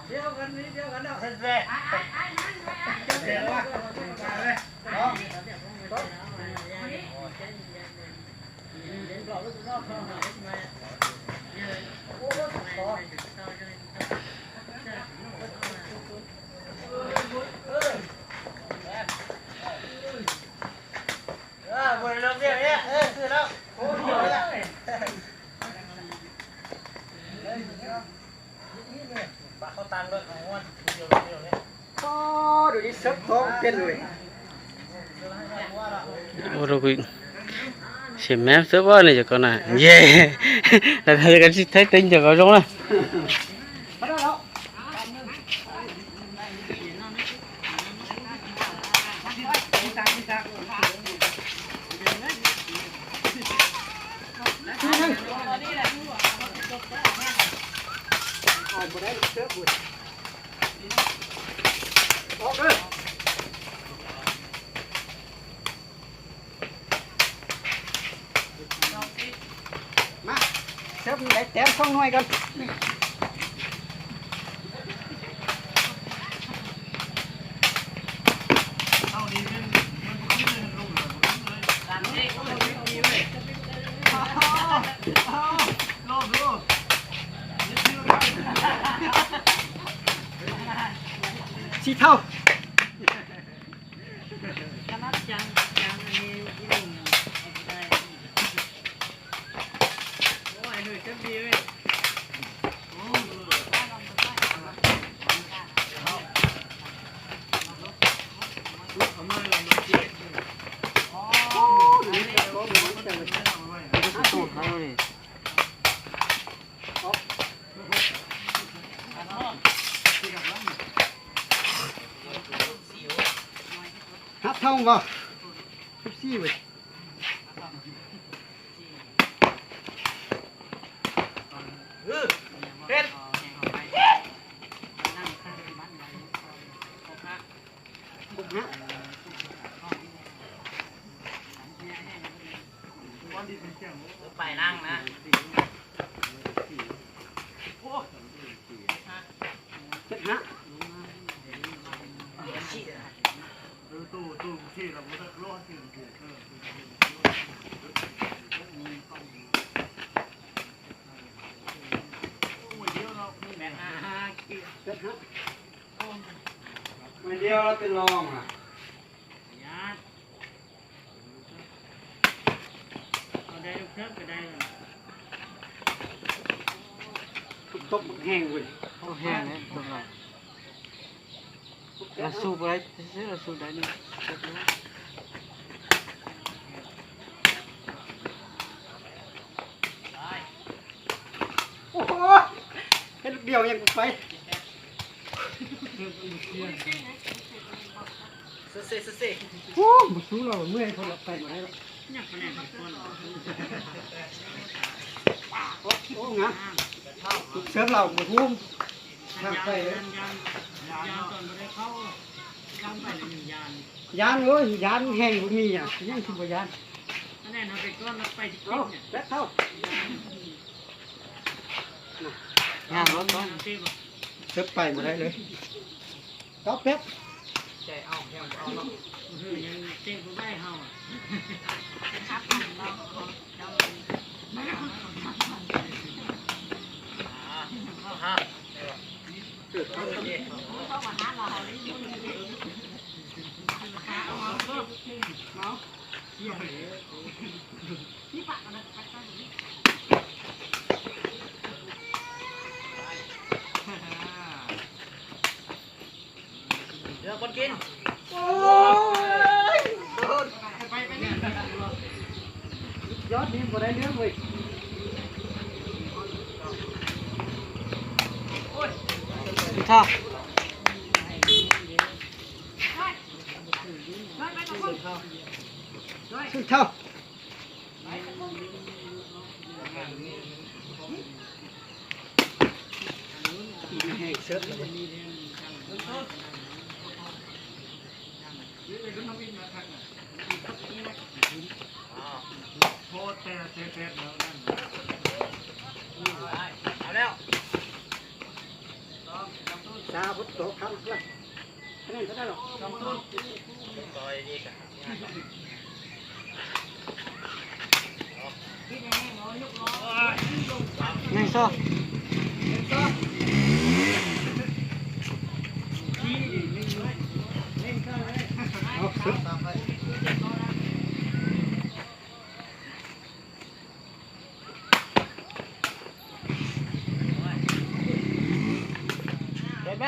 เดี๋ยวกันนี้เดี๋ยวกันเนาะเสร็จเดี๋ยวว่าบริลงเดียวเนี่ยคือแล้วโอ้โหปะเขาตันด้วยของวันเดียวเนี่ยโอ้ดูดิซับท้องเป็นเลยโอ้เราคุยเสียแม่เสื้อบ้านนี่จะก่อนนะเย่แต่ถ้าจะกันสิthấy tínhจะก่อนrồiมาเชฟได้แต้ม2หน่วยกันสีเท่าฮัทเท่าบ่14เว้ยเป็นไปนั่งนะเจ็ดฮะตู้ที่เราไม่ได้รอดที่ไม่เดียวเราเป็นรองอ่ะตกแห้งเว้ย โอ้แห้งเลยตรงนั้นเราสูบอะไรเราสูบได้นี่ โอ้โหเห็นเดียวยังไปโอ้บุษูเราเมื่อยคนละไปหมดแล้วโอ้งะเสริมเราบุทุ่มทางไปเลยยานเอ้ยยานแห้งบุมีอ่ะยังคือบ่ยานเอาแป๊บเท่าง านรถต้อง เสริมไปหมดเลยก็แป๊บเดี๋ยวคนกินโอ้ยยอดนี่บ่ได้เรื่องเว้ยท่าสุดเท่าแห้งเสริมโคตรแต่แล้วนั่น เอาแล้ว ดาพุทโธคำเพื่อนนั่นก็ได้หรอกลองต้น ซอยดีกัน ไม่ซ้อเอาสุดเห็นไหม